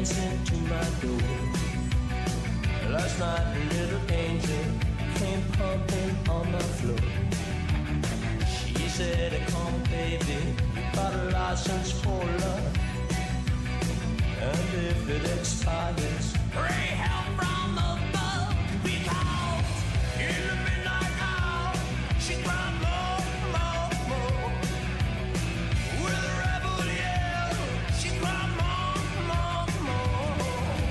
dancing to my door. Last night a little angel came pumping on the floor. She said, come baby, you got a license for love, and if it expires, pray help from above. Because in the midnight hour, she cried more, more, more. With a rebel yell, she cried more, more, more.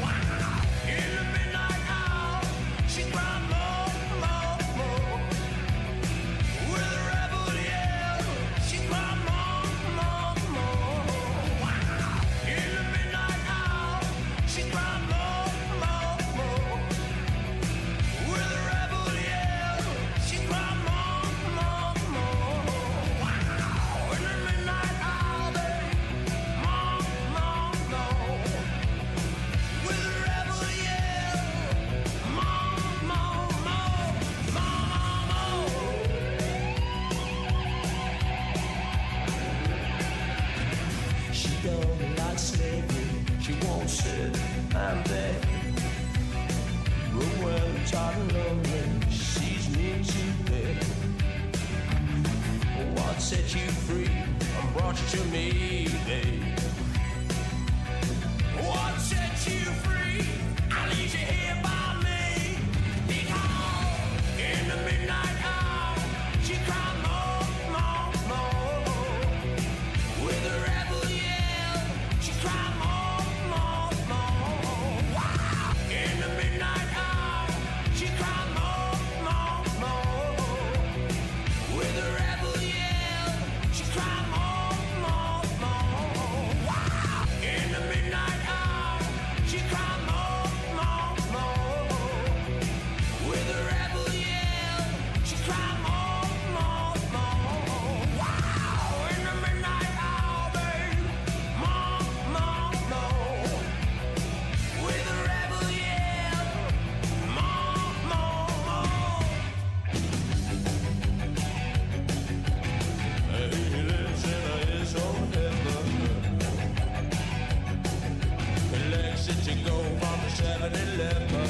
Wow. In the midnight hour, she cried more, more, more. With a rebel yell, she cried more, more, more. Wow. In the midnight hour, she cried more, more, more. With a rebel yell, she cried more, more, more. Wow. In the midnight hour, more, more, more. With a rebel yell, more, more, more, more, more. She don't like slavery, she won't sit and beg. But when tired and lonely, she sees me today. What set you free and brought you to me, babe? What set you free? I leave you here by me. Because in the midnight hour, she cried more, more, more. With a rebel yell, she cried more, more, more. Wow. In the midnight hour, she cried more, more, more. With a rebel yell, she cried more, more, more. Wow. In the midnight hour, she cried more, more, more. With a rebel yell, she cried more, more, more. Wow. In the midnight hour, babe, more, more, more. With a rebel yell, more, more, more. He lives in his own heaven. Legs that you go from the 7-Eleven.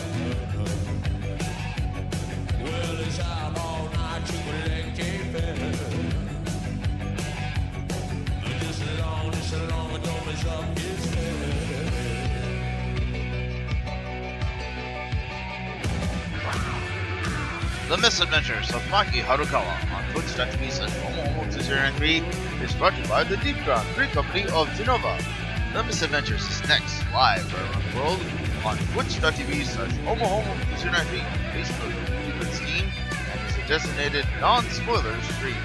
Well, it's out all night, you can leg keep it. Just as long as don't mess up his head. The Misadventures of Maki Harukawa on Twitch.tv/Omohomo2093 is brought to you by the Deep Ground 3 Company of Genova. The Misadventures is next live around the world on Twitch.tv/Omohomo2093, Facebook, YouTube, and Steam, and is a designated non-spoiler stream.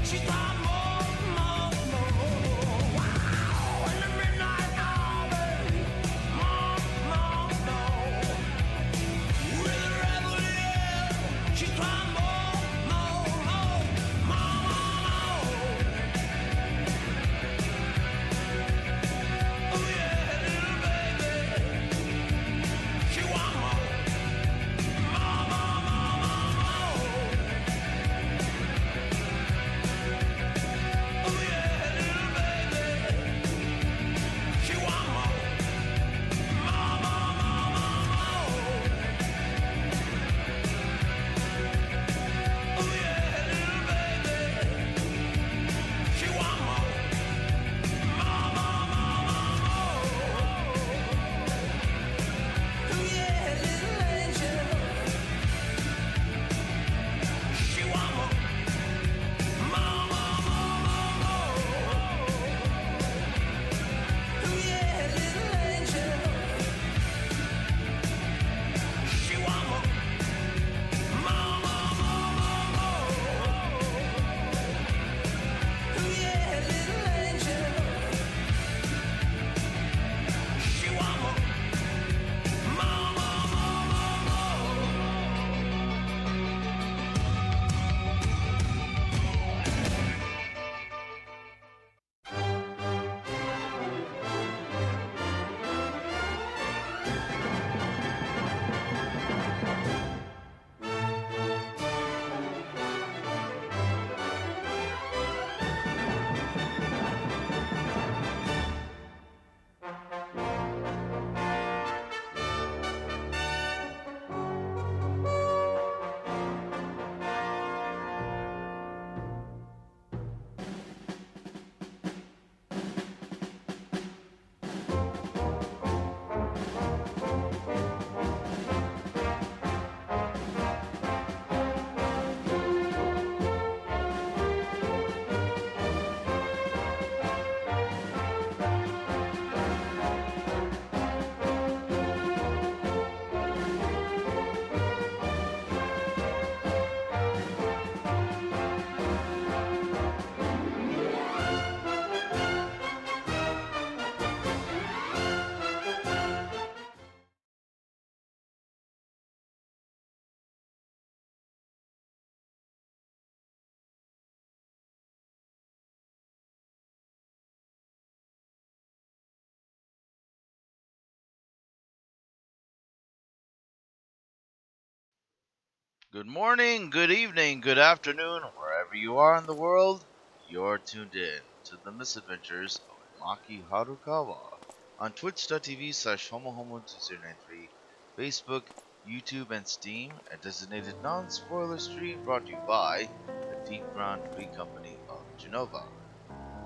She's my more. Wow, in the midnight hour, baby. More. With a rebel yell, she's my more. Oh yeah, little baby, she want more. Oh yeah, little baby, she want more. Oh yeah, little baby, she want more. Oh yeah, little angel, she want more. Oh yeah, little angel, she want more. Oh yeah, little angel, she want more. Good morning, good evening, good afternoon, wherever you are in the world. You're tuned in to the misadventures of Maki Harukawa on twitch.tv/homohomo2093, Facebook, YouTube, and Steam, a designated non-spoiler stream brought to you by the Deep Ground Free Company of Genova.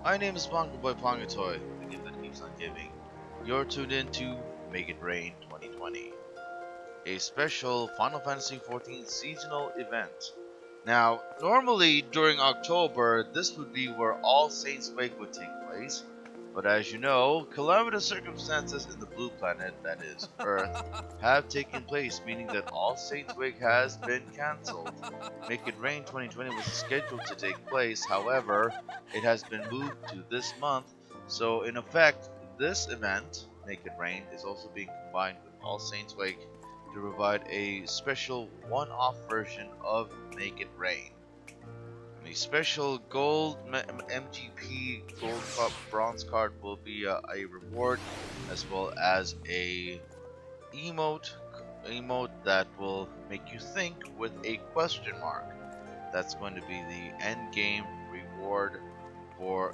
My name is Bongo Boy Pongatoy, the gift that keeps on giving. You're tuned in to Make It Rain 2020, a special Final Fantasy XIV seasonal event. Now, normally during October, this would be where All Saints Wake would take place, but as you know, calamitous circumstances in the blue planet, that is, Earth, have taken place, meaning that All Saints Wake has been cancelled. Make It Rain 2020 was scheduled to take place, however, it has been moved to this month, so in effect, this event, Make It Rain, is also being combined with All Saints Wake to provide a special one-off version of Make It Rain. A special gold MGP gold cup bronze card will be a reward, as well as a emote that will make you think with a question mark. That's going to be the end game reward for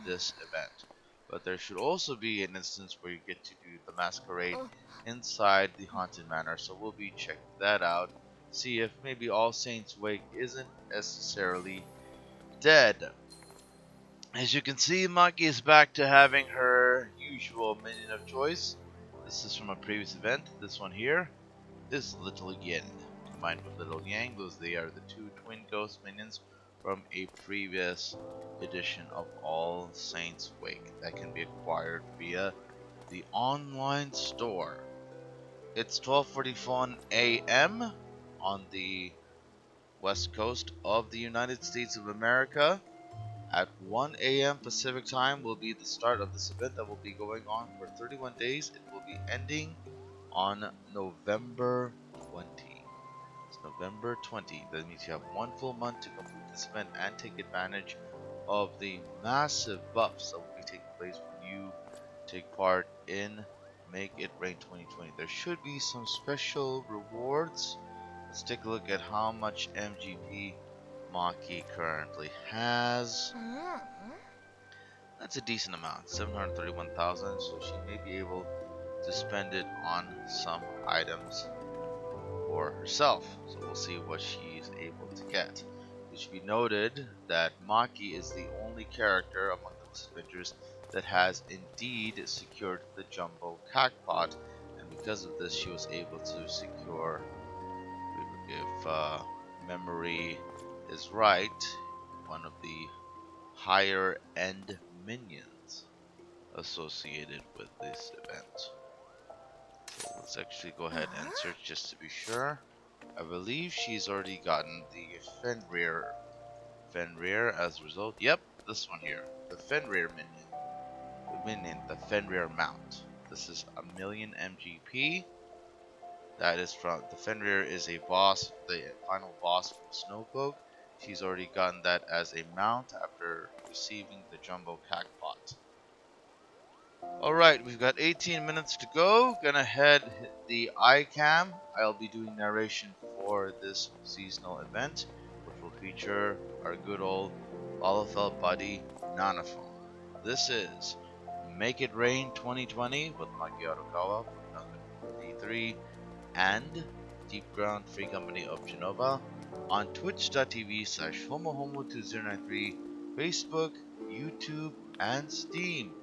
this event. But there should also be an instance where you get to do the masquerade inside the haunted manor, so we'll be checking that out, see if maybe All Saints Wake isn't necessarily dead. As you can see, Maki is back to having her usual minion of choice. This is from a previous event. This one here is Little Yin. Combined with Little Yang, they are the two twin ghost minions from a previous edition of All Saints Wake that can be acquired via the online store. It's 12:41 a.m. on the west coast of the United States of America. At 1 a.m. Pacific time will be the start of this event that will be going on for 31 days. It will be ending on November 20. It's November 20. That means you have 1 full month to complete this event and take advantage of the massive buffs that will be taking place when you take part in Make It Rain 2020. There should be some special rewards. Let's take a look at how much MGP Maki currently has. That's a decent amount, 731,000, so she may be able to spend it on some items for herself. So we'll see what she's able to get. It should be noted that Maki is the only character among the Avengers that has indeed secured the Jumbo Crackpot, and because of this she was able to secure, if memory is right, one of the higher end minions associated with this event. So let's actually go ahead and search just to be sure. I believe she's already gotten the Fenrir as a result. Yep, this one here, the Fenrir minion, the Fenrir mount. This is a million MGP. That is from the Fenrir is a boss, the final boss from Snowcloak. She's already gotten that as a mount after receiving the Jumbo Crackpot. Alright, we've got 18 minutes to go. Gonna hit the iCam. I'll be doing narration for this seasonal event, which will feature our good old Lalafell buddy, Nanaphone. This is Make It Rain 2020 with Maki Harukawa from D3 and Deep Ground Free Company of Genova on twitch.tv/homohomo2093, Facebook, YouTube, and Steam.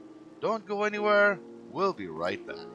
Don't go anywhere, we'll be right back.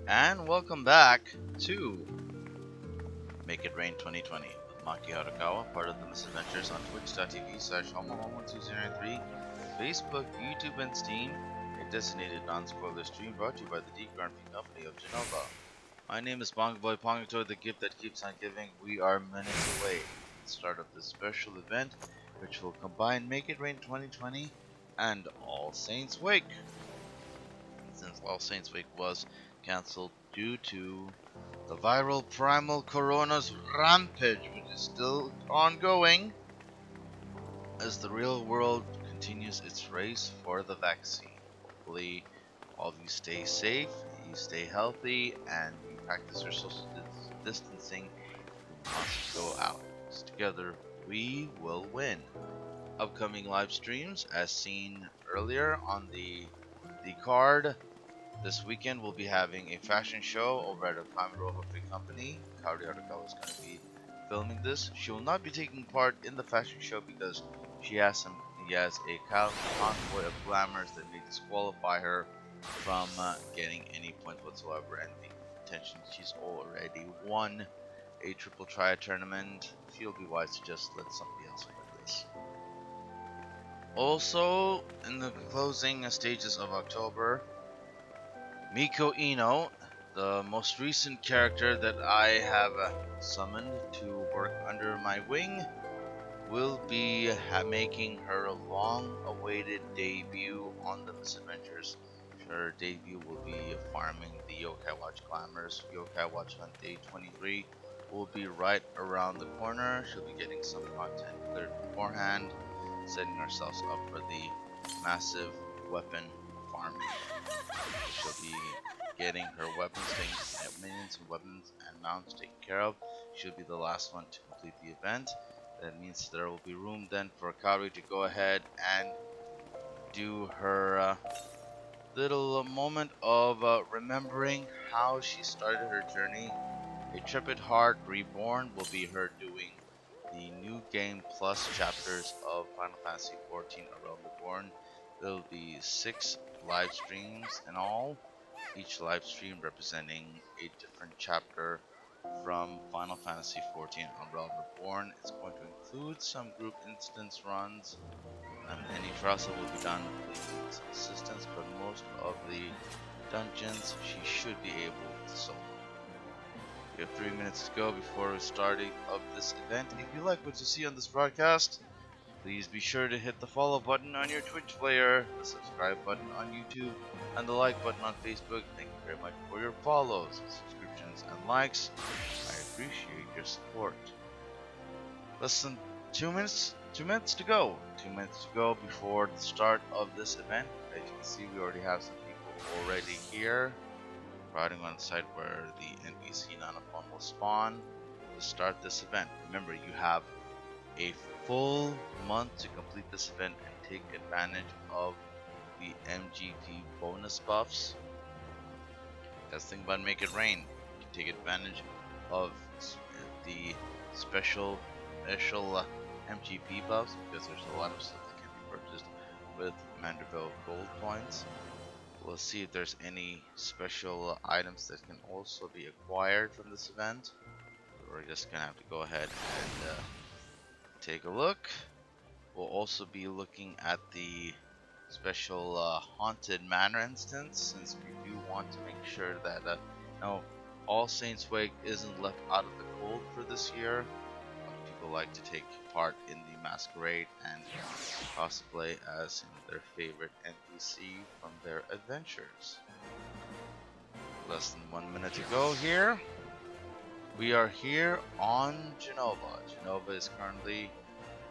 And welcome back to Make It Rain 2020 with Maki Harukawa, part of the Misadventures on twitch.tv/homo1203, Facebook, YouTube, and Steam, a designated non-spoiler stream brought to you by the Deep Ground Company of Genova. My name is Bongo Boy Pongator, the gift that keeps on giving. We are minutes away from the start of this special event, which will combine Make It Rain 2020 and All Saints Wake. Since All Saints Wake was cancelled due to the viral primal corona's rampage, which is still ongoing as the real world continues its race for the vaccine. Hopefully, all of you stay safe, you stay healthy, and you practice your social distancing. You must go out. Together, we will win. Upcoming live streams, as seen earlier on the card. This weekend we'll be having a fashion show over at a Calamitous company. Maki Harukawa is going to be filming this. She will not be taking part in the fashion show because she has a convoy of glamours that may disqualify her from getting any points whatsoever. And the intention, she's already won a triple triad tournament. She'll be wise to just let somebody else win this. Also, in the closing stages of October, Miko Ino, the most recent character that I have summoned to work under my wing, will be making her long-awaited debut on the Misadventures. Her debut will be farming the Yokai Watch Glamours. Yokai Watch Hunt Day 23 will be right around the corner. She'll be getting some content cleared beforehand, setting ourselves up for the massive weapon farming. She'll be getting her weapons, minions and weapons and mounts taken care of. She'll be the last one to complete the event. That means there will be room then for Kaori to go ahead and do her little moment of remembering how she started her journey. A Trepid Heart Reborn will be her doing the New Game Plus chapters of Final Fantasy XIV A Realm Reborn. There will be 6 live streams in all, each live stream representing a different chapter from Final Fantasy XIV A Realm Reborn. It's going to include some group instance runs and any trials that will be done with some assistance, but most of the dungeons she should be able to solo. We have 3 minutes to go before the starting of this event. If you like what you see on this broadcast, please be sure to hit the follow button on your Twitch player, the subscribe button on YouTube, and the like button on Facebook. Thank you very much for your follows, subscriptions, and likes. I appreciate your support. Less than 2 minutes to go. 2 minutes to go before the start of this event. As you can see, we already have some people already here, riding on the site where the NPC Nanopon will spawn to start this event. Remember, you have a full month to complete this event and take advantage of the MGP bonus buffs. That's the thing about Make It Rain. You can take advantage of the special MGP buffs because there's a lot of stuff that can be purchased with Manderville gold coins. We'll see if there's any special items that can also be acquired from this event. We're just gonna have to go ahead and take a look. We'll also be looking at the special Haunted Manor instance, since we do want to make sure that All Saints Wake isn't left out of the cold for this year. A lot of people like to take part in the masquerade and cosplay as their favorite NPC from their adventures. Less than 1 minute to go here. We are here on Genova. Genova is currently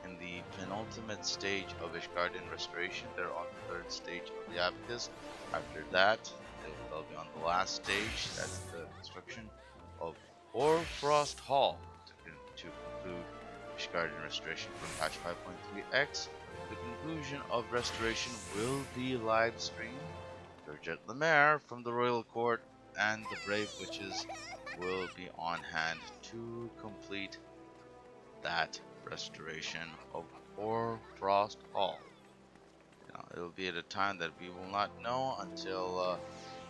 in the penultimate stage of Ishgardian Restoration. They're on the 3rd stage of the Abacus. After that, they'll be on the last stage. That's the construction of Hoarfrost Hall to conclude Ishgardian Restoration from patch 5.3x. The conclusion of Restoration will be live streamed. Georgette Lemaire from the Royal Court and the Brave Witches will be on hand to complete that restoration of Hoarfrost Hall. Now, it will be at a time that we will not know until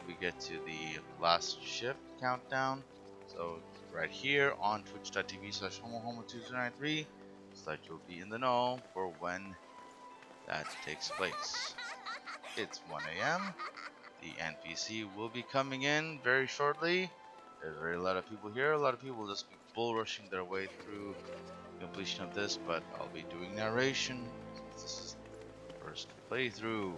we get to the last shift countdown. So right here on twitch.tv/homohomo2093, so that you'll be in the know for when that takes place. It's 1 a.m. The NPC will be coming in very shortly. There's already a lot of people here. A lot of people will just be bull rushing their way through completion of this, but I'll be doing narration. This is the first playthrough.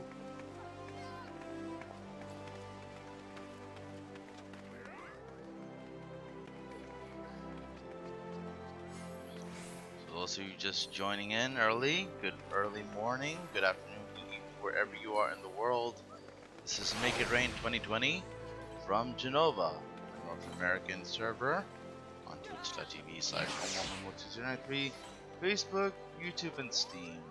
So those of you just joining in early, good early morning, good afternoon, good evening, wherever you are in the world. This is Make It Rain 2020 from Genova, a North American server on twitch.tv/homohomo2093, Facebook, YouTube, and Steam.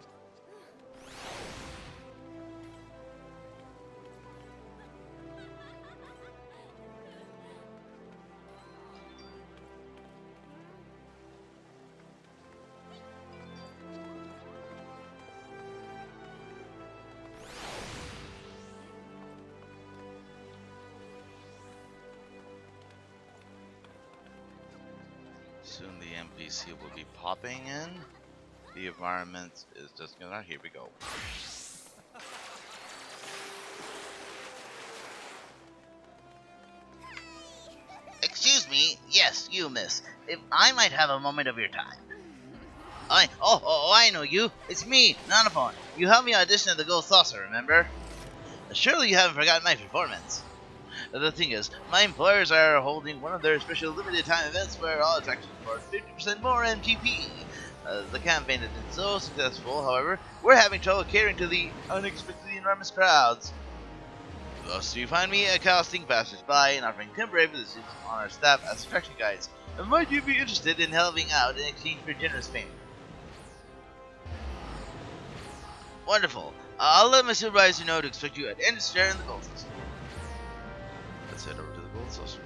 Soon the NPC will be popping in. The environment is just gonna. Here we go. Excuse me, yes, you, miss. If I might have a moment of your time. I know you. It's me, Nanopon. You helped me audition at the Gold Saucer, remember? Surely you haven't forgotten my performance. The thing is, my employers are holding one of their special limited time events where all attractions are 50% more MGP. The campaign has been so successful, however, we're having trouble catering to the unexpectedly enormous crowds. Thus, you find me accosting passers-by and offering temporary positions on our staff as attraction guides. Might you be interested in helping out in exchange for generous payment? Wonderful. I'll let my supervisor know to expect you at end share in the gold saucer. Let's head over to the gold saucer.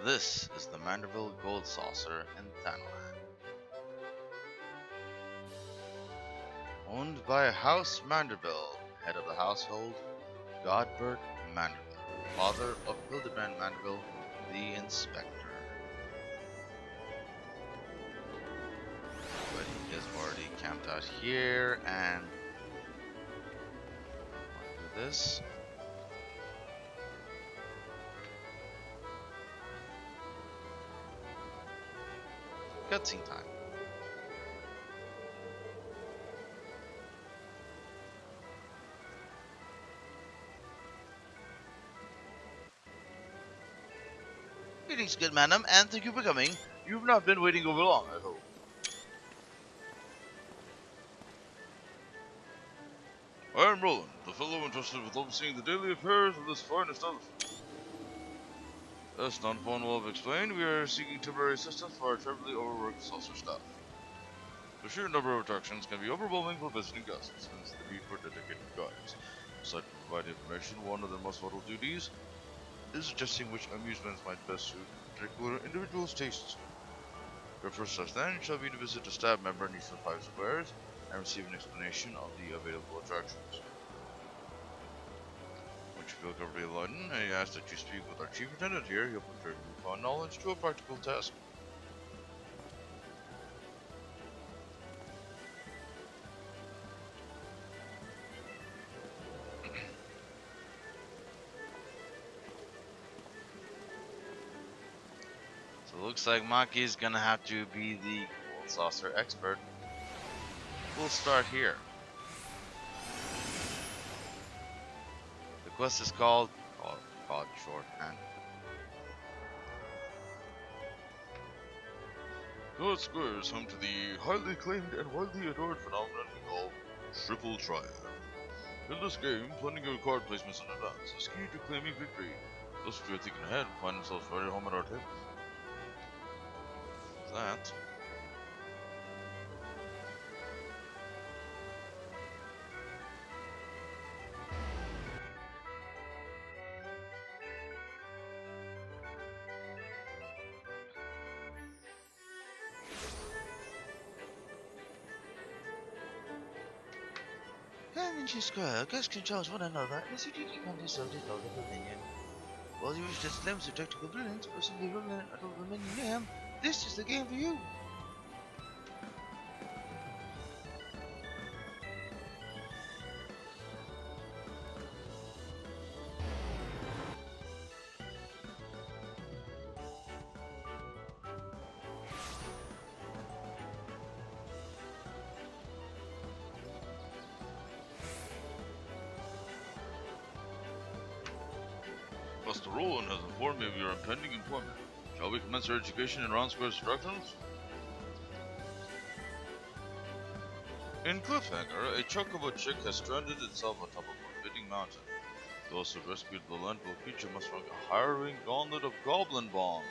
This is the Manderville Gold Saucer in Thanalan. Owned by House Manderville, head of the household, Godbert Manderville, father of Hildebrand Manderville, the inspector. But he is already camped out here, and I'll do this. Cutscene time. Greetings, good madam, and thank you for coming. You've not been waiting over long, I hope. I am Roland, the fellow entrusted with overseeing the daily affairs of this fine establishment. As Nanopon will have explained, we are seeking temporary assistance for our terribly overworked saucer staff. The sheer number of attractions can be overwhelming for visiting guests, hence the need for dedicated guides. Besides providing information, one of their most vital duties is suggesting which amusements might best suit particular individuals' tastes. Your first task then shall be to visit a staff member in each of the 5 squares and receive an explanation of the available attractions. Once you feel comfortably enlightened, I ask that you speak with our chief attendant here. He'll prepare you upon knowledge to a practical task. So it looks like Maki's gonna have to be the gold saucer expert. We'll start here. The quest is called shorthand. God Square is home to the highly acclaimed and widely adored phenomenon we call Triple Triad. In this game, planning your card placements in advance is key to claiming victory. Those three are thinking ahead and find themselves right at home at our tables. That. Elementary Square, guest controls one another as you take undecided out of dominion. While you reach this glimpse of tactical brilliance or simply rolling out of dominion mayhem, this is the game for you. Master Roland has informed me of your impending employment. Shall we commence our education in Round Square's instructions? In Cliffhanger, a chocobo chick has stranded itself on top of a forbidding mountain. Those who rescued the landfall creature must rank a harrowing gauntlet of goblin bombs.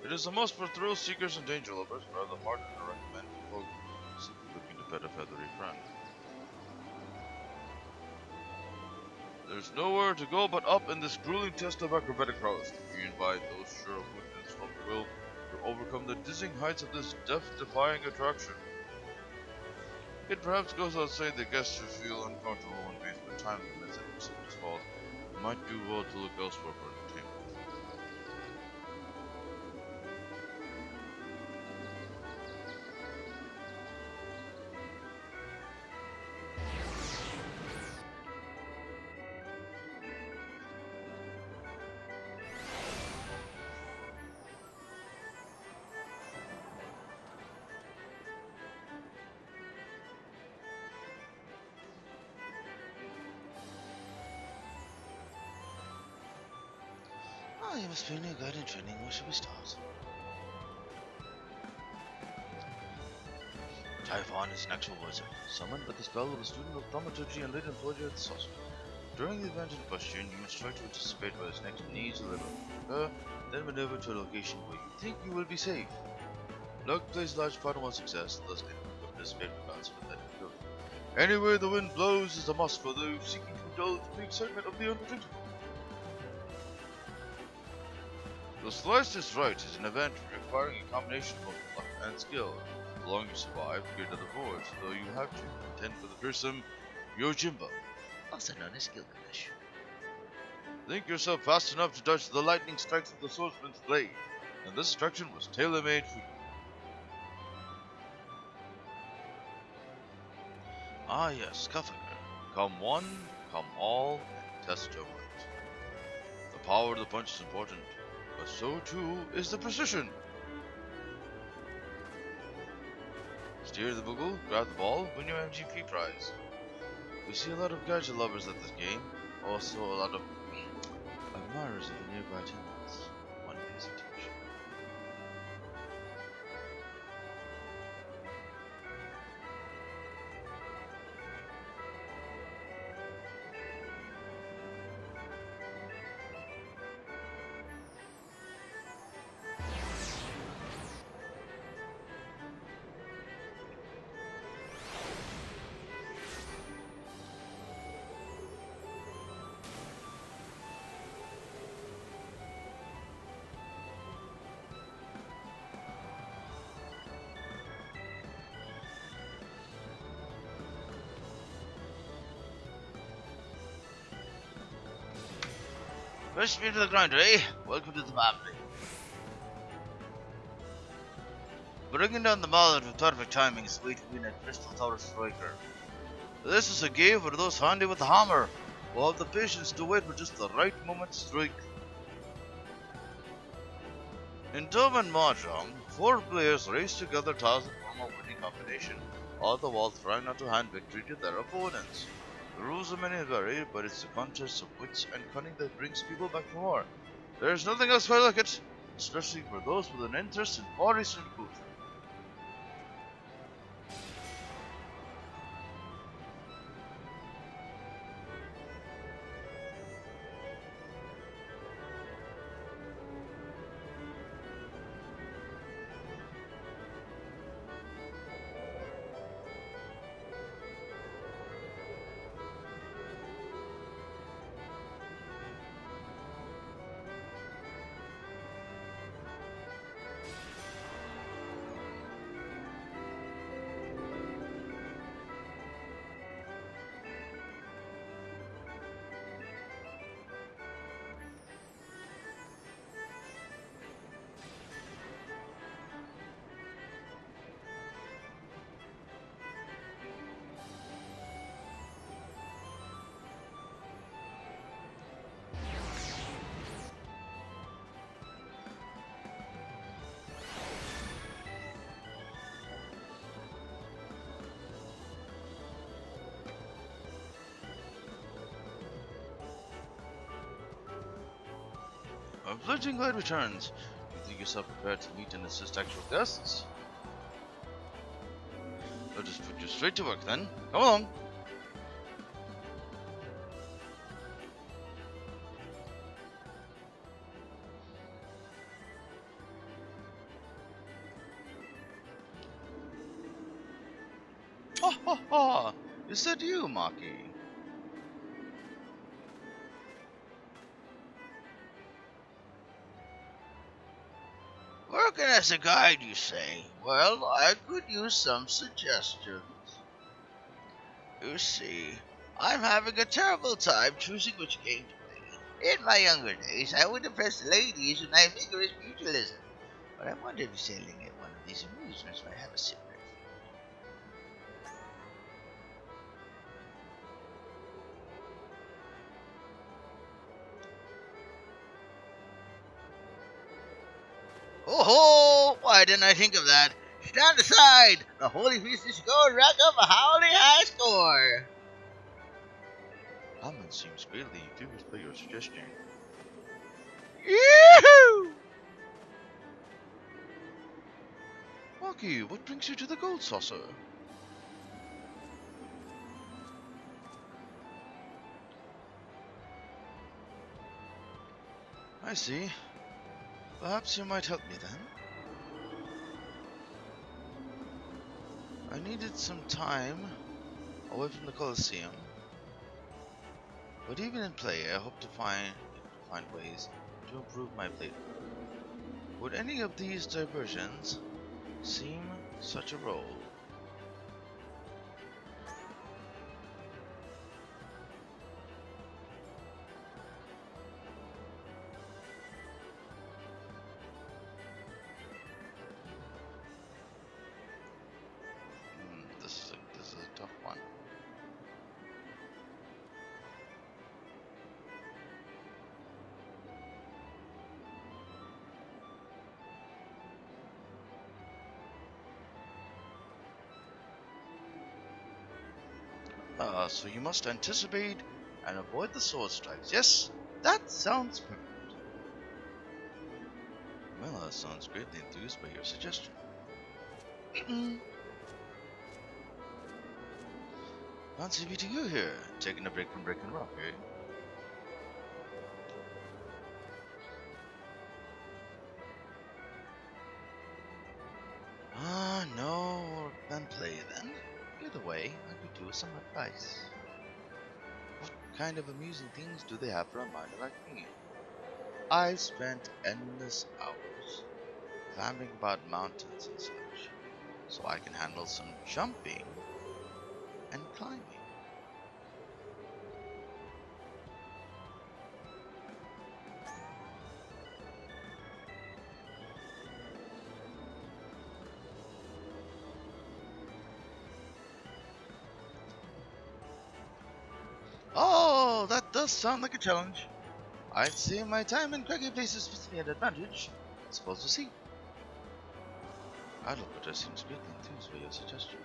It is a must for thrill seekers and danger lovers, but rather harder to recommend to folk simply looking to pet a feathery friend. There's nowhere to go but up in this grueling test of acrobatic prowess. We invite those sure of wit and strong will to overcome the dizzying heights of this death-defying attraction. It perhaps goes without saying that guests who feel uncomfortable when faced with time limits and precipitous falls might do well to look elsewhere for entertainment. You must be a new guide in training. Where should we start? Typhon is an actual wizard, summoned with the spell of a student of thaumaturgy and later employed at the sorcerer. During the event in question, you must try to anticipate where his next needs to deliver. Then maneuver to a location where you think you will be safe. Luck plays a large part in one's success, thus anyone can participate regardless of that ability. Anywhere the wind blows is a must for those seeking to indulge the excitement of the unpredictable. The Slice is Right is an event requiring a combination of both luck and skill. The longer you survive, the greater the rewards, though you have to contend for the fearsome Yojimbo, Also known as Gilgamesh. Think yourself fast enough to dodge the lightning strikes of the swordsman's blade, and this attraction was tailor-made for you. Ah yes, Cliffhanger. Come one, come all, and test your might. The power of the punch is important, but so too is the precision. Steer the bugle, grab the ball, win your MGP prize. We see a lot of gadget lovers at this game, also a lot of admirers of the nearby tenants. One pays attention. First speed to the grinder, eh? Welcome to the family. Bringing down the mallet with perfect timing is the way to win a Crystal Tower Striker. This is a game for those handy with the hammer, who have the patience to wait for just the right moment to strike. In Dome and Mahjong, 4 players race together to form a winning combination, all the while trying not to hand victory to their opponents. The rules are many and varied, but it's the contest of wits and cunning that brings people back for more. There's nothing else quite like it, especially for those with an interest in Far Eastern culture. A floating light returns. You think yourself prepared to meet and assist actual guests? I'll just put you straight to work then. Come along. Ha ha ha! Is that you, Maki? Working as a guide, you say? Well, I could use some suggestions. You see, I'm having a terrible time choosing which game to play. In my younger days, I would impress the ladies with my vigorous pugilism. But I wonder if sailing at one of these amusements might have a similar fate. Oh, why didn't I think of that? Stand aside! The holy feast is going to rack up a howling high score! Almond seems greatly enthused by your suggestion. Yoo-hoo! Maki, what brings you to the gold saucer? I see. Perhaps you might help me then. I needed some time away from the Colosseum. But even in play, I hope to find ways to improve my playthrough. Would any of these diversions seem such a role? This is a tough one. So you must anticipate and avoid the sword strikes. Yes, that sounds perfect. Well, that sounds greatly enthused by your suggestion. Fancy meeting you here. Taking a break from Brick and Rock, eh? No, then play then. Either way, I could do with some advice. What kind of amusing things do they have for a miner like me? I've spent endless hours climbing about mountains and such, so I can handle some jumping and climbing. Oh, that does sound like a challenge. I'd say my time in craggy places puts me at advantage. I suppose we'll see. Adalberta seems greatly enthused by your suggestion.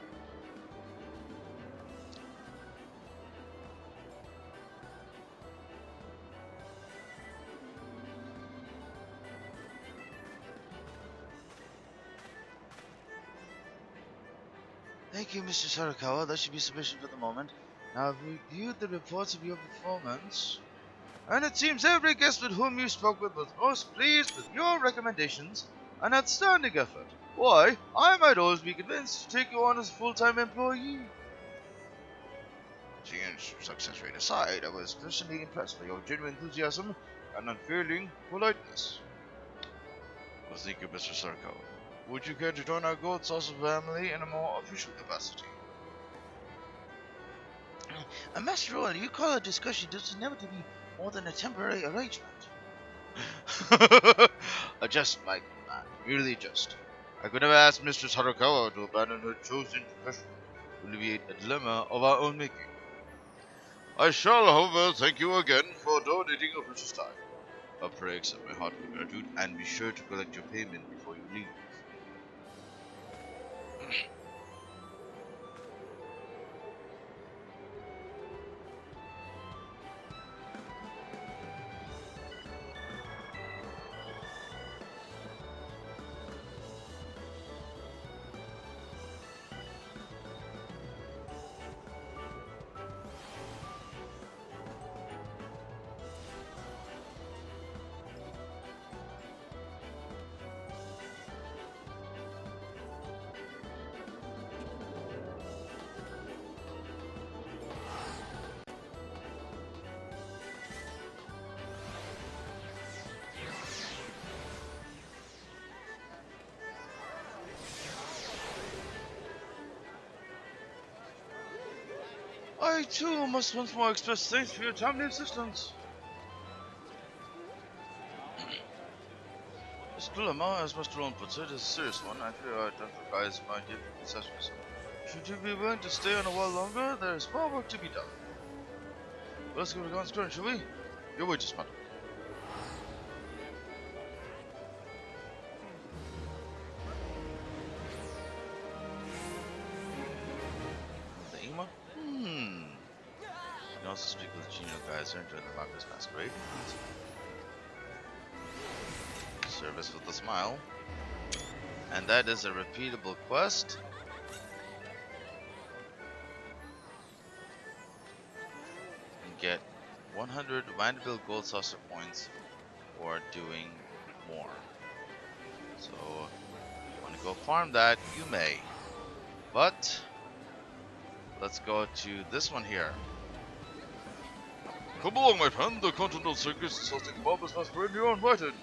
Thank you, Mr. Harukawa. That should be sufficient for the moment. Now, I've reviewed the reports of your performance, and it seems every guest with whom you spoke with was most pleased with your recommendations. An outstanding effort. Why, I might always be convinced to take you on as a full-time employee. Seeing success rate aside, I was personally impressed by your genuine enthusiasm and unfailing politeness. Well, thank you, Mr. Sarko. Would you care to join our Gold Saucer family in a more official capacity? Master Royal, you call a discussion doesn't never to be more than a temporary arrangement. A jest, my good man. Merely a jest. I could have asked Mistress Harukawa to abandon her chosen profession to alleviate a dilemma of our own making. I shall, however, thank you again for donating your precious time. Pray accept my heartfelt gratitude and be sure to collect your payment before you leave. I too must once more express thanks for your timely assistance. This dilemma, as Mr. Lone puts it, is a serious one. I fear I don't advise my dear successors. Should you be willing to stay on a while longer, there is more work to be done. Well, let's go to God's current, shall we? Your wages, madam. The Ema? You can also speak with the genial geyser and join the Marcus Masquerade. Service with a smile. And that is a repeatable quest. And get 100 Vanderbilt Gold Saucer points for doing more. So, if you want to go farm that, you may. But, let's go to this one here. Come along, my friend. The Continental Circus is hosting Marcus Masquerade and you're invited.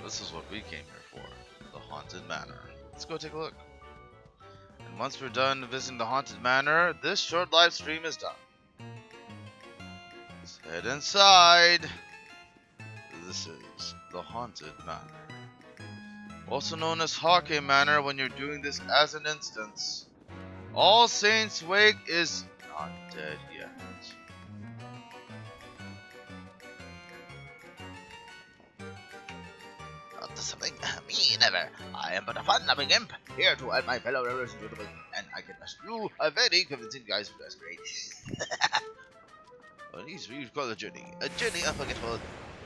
This is what we came here for, the Haunted Manor. Let's go take a look. And once we're done visiting the Haunted Manor, this short live stream is done. Let's head inside. This is the Haunted Manor. Also known as Hawkeye Manor when you're doing this as an instance. All Saints Wake is not dead yet. Something? Me never. I am but a fun-loving imp, here to help my fellow rebels and gentlemen, and I can rescue a very convincing guys who does great. Well, these we call a journey unforgettable.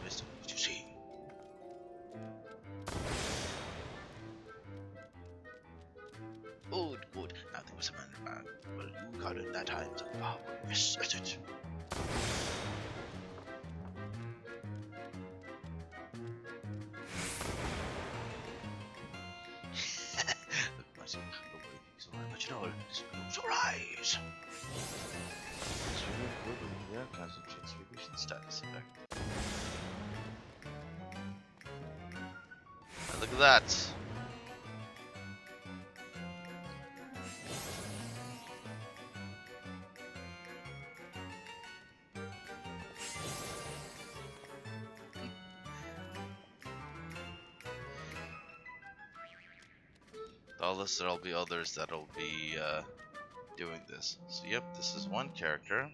Mr. You see. Good. Now there was a man. Well, you got it that time. So, yes, that's it. Close your eyes. It's really good when you concentrate transfiguration status effect. And look at that. Doubtless there'll be others that'll be doing this. So yep, this is one character.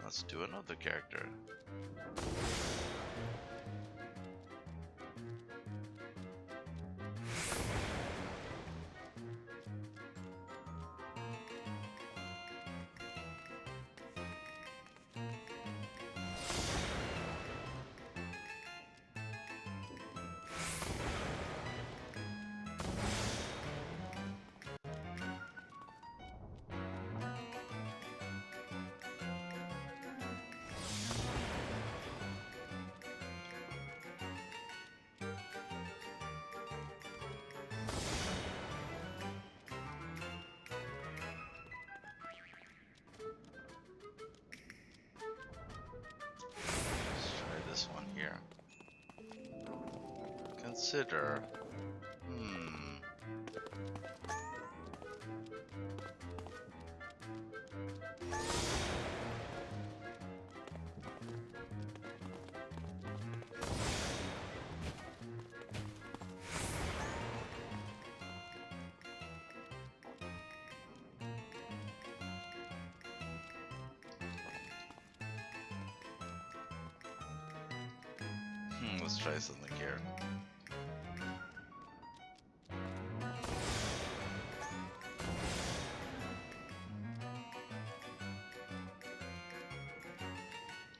Let's do another character. Consider. Let's try something here.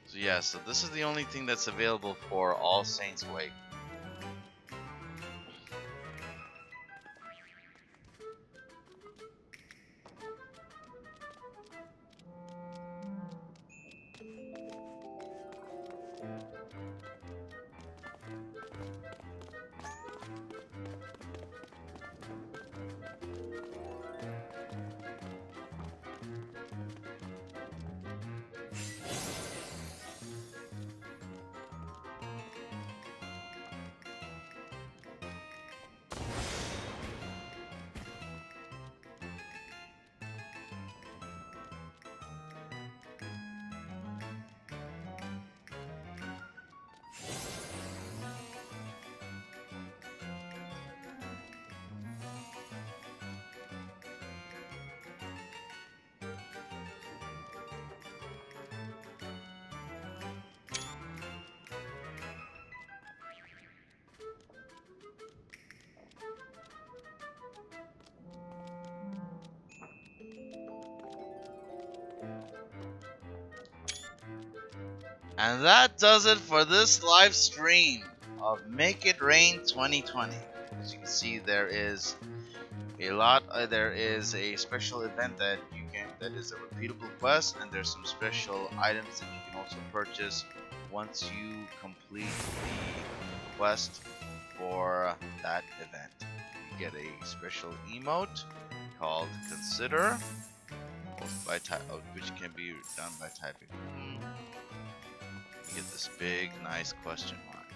So yeah, so this is the only thing that's available for All Saints Wake. And that does it for this live stream of Make It Rain 2020. As you can see, there is there is a special event that is a repeatable quest, and there's some special items that you can also purchase once you complete the quest for that event. You get a special emote called Consider, which can be done by typing. You get this big, nice question mark.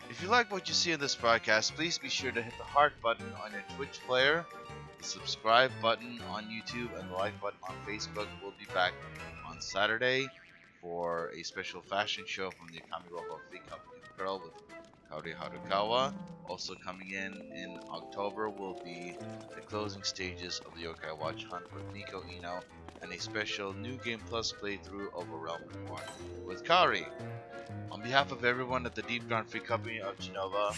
If you like what you see in this broadcast, please be sure to hit the heart button on your Twitch player, the subscribe button on YouTube, and the like button on Facebook. We'll be back on Saturday for a special fashion show from the Kamiroba Fleet Company of Pearl with Maki Harukawa. Also coming in October will be the closing stages of the Yokai Watch Hunt with Nico Ino, and a special New Game Plus playthrough of A Realm Reborn with Kaori. On behalf of everyone at the Deep Ground Free Company of Genova,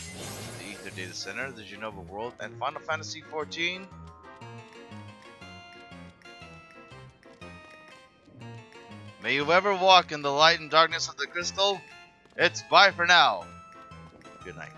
the Ether Data Center, the Genova World, and Final Fantasy XIV, may you ever walk in the light and darkness of the crystal. It's bye for now. Good night.